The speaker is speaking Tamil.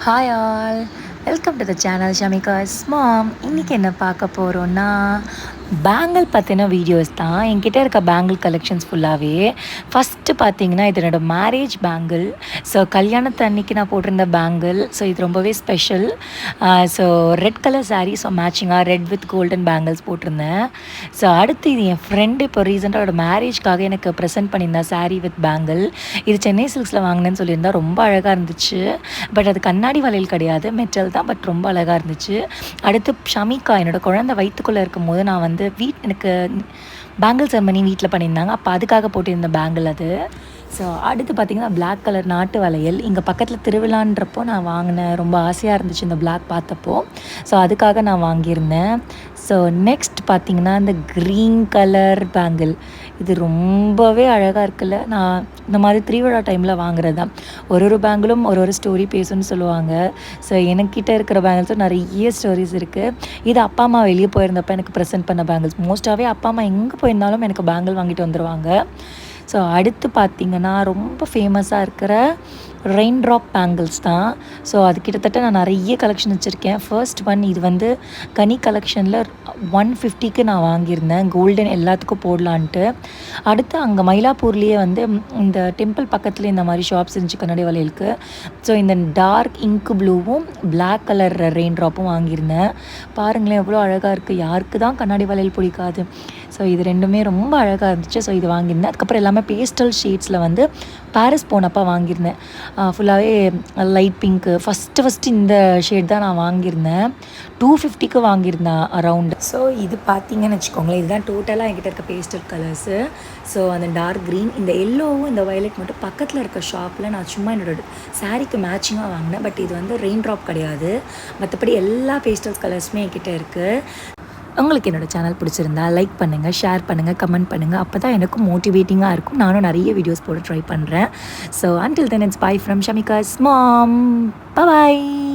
Hi all, welcome to the channel Shamika's mom. இன்றைக்கி என்ன பார்க்க போகிறோன்னா பேங்கிள் பற்றின வீடியோஸ் தான். என்கிட்ட இருக்க பேங்கிள் கலெக்ஷன்ஸ் ஃபுல்லாகவே ஃபஸ்ட்டு பார்த்தீங்கன்னா இது என்னோடய மேரேஜ் பேங்கிள். ஸோ கல்யாணத்து அன்றைக்கி நான் போட்டிருந்த பேங்கிள். ஸோ இது ரொம்பவே special. So red colour sari, so மேட்சிங்காக ரெட் வித் கோல்டன் பேங்கிள்ஸ் போட்டிருந்தேன். ஸோ அடுத்து இது என் ஃப்ரெண்டு இப்போ ரீசெண்டாக மேரேஜ்க்காக எனக்கு ப்ரெசென்ட் பண்ணியிருந்தேன் சாரீ வித் பேங்கிள். இது சென்னை சில்க்ஸில் வாங்கினேன்னு சொல்லியிருந்தா, ரொம்ப அழகாக இருந்துச்சு. பட் அது கண்ணாடி வளையல் கிடையாது, மெட்டல் தான். பட் ரொம்ப அழகாக இருந்துச்சு. அடுத்து ஷமிகா என்னோடய குழந்தை வயிற்றுக்குள்ளே இருக்கும் போது நான் வந்து எனக்கு பேங்கிள் செரமனி வீட்டில் பண்ணியிருந்தாங்க. அப்போ அதுக்காக போட்டிருந்த பேங்கிள் அது. ஸோ அடுத்து பார்த்திங்கன்னா பிளாக் கலர் நாட்டு வளையல். இங்கே பக்கத்தில் திருவிழான்றப்போ நான் வாங்கினேன். ரொம்ப ஆசையாக இருந்துச்சு இந்த பிளாக் பார்த்தப்போ. ஸோ அதுக்காக நான் வாங்கியிருந்தேன். ஸோ நெக்ஸ்ட் பார்த்திங்கன்னா இந்த க்ரீன் கலர் பேங்கிள். இது ரொம்பவே அழகாக இருக்குல்ல. நான் இந்த மாதிரி திருவிழா டைமில் வாங்குறது தான். ஒரு பேங்கிளும் ஒரு ஸ்டோரி பேசுன்னு சொல்லுவாங்க. ஸோ எனக்கிட்ட இருக்கிற பேங்கிள்ஸும் நிறைய ஸ்டோரிஸ் இருக்குது. இது அப்பா அம்மா வெளியே போயிருந்தப்போ எனக்கு ப்ரெசென்ட் பண்ண பேங்கிள்ஸ். மோஸ்ட்டாகவே அப்பா அம்மா எங்கே போயிருந்தாலும் எனக்கு பேங்கிள் வாங்கிட்டு வந்துடுவாங்க. ஸோ அடுத்து பார்த்திங்கன்னா ரொம்ப ஃபேமஸாக இருக்கிற ரெயின் ட்ராப் பேங்கிள்ஸ் தான். ஸோ அது கிட்டத்தட்ட நான் நிறைய கலெக்ஷன் வச்சுருக்கேன். ஃபர்ஸ்ட் ஒன் இது வந்து கனி கலெக்ஷனில் 150க்கு நான் வாங்கியிருந்தேன், கோல்டன் எல்லாத்துக்கும் போடலான்ட்டு. அடுத்து அங்கே மயிலாப்பூர்லேயே வந்து இந்த டெம்பிள் பக்கத்தில் இந்த மாதிரி ஷாப்ஸ் இருந்துச்சு கண்ணாடி வளையலுக்கு. ஸோ இந்த டார்க் இங்க் ப்ளூவும் பிளாக் கலர் ரெயின் ட்ராப்பும் வாங்கியிருந்தேன். பாருங்களேன் எவ்வளோ அழகாக இருக்குது. யாருக்கு தான் கண்ணாடி வளையல் பிடிக்காது. ஸோ இது ரெண்டுமே ரொம்ப அழகாக இருந்துச்சு. ஸோ இது வாங்கியிருந்தேன். அதுக்கப்புறம் எல்லாமே பேஸ்டல் ஷேட்ஸில் வந்து பாரிஸ் போனப்போ வாங்கியிருந்தேன். ஃபுல்லாகவே லைட் பிங்க்கு. ஃபஸ்ட்டு இந்த ஷேட் தான் நான் வாங்கியிருந்தேன். 250க்கு வாங்கியிருந்தேன் அரவுண்டு. ஸோ இது பார்த்தீங்கன்னு வச்சுக்கோங்களேன், இதுதான் டோட்டலாக என்கிட்ட இருக்க பேஸ்டல் கலர்ஸு. ஸோ அந்த டார்க் க்ரீன், இந்த எல்லோவும் இந்த வயலட் மட்டும் பக்கத்தில் இருக்க ஷாப்பில் நான் சும்மா என்னோடய சாரீக்கு மேட்சிங்காக வாங்கினேன். பட் இது வந்து ரெயின் ட்ராப் கிடையாது. மற்றபடி எல்லா பேஸ்டல் கலர்ஸுமே என்கிட்ட இருக்குது. உங்களுக்கு என்னோடய சேனல் பிடிச்சிருந்தா லைக் பண்ணுங்கள், ஷேர் பண்ணுங்கள், கமெண்ட் பண்ணுங்கள். அப்போ தான் எனக்கும் மோட்டிவேட்டிங்காக இருக்கும். நானும் நிறைய வீடியோஸ் போட ட்ரை பண்ணுறேன். So until then it's bye from Shamika's mom. Bye bye.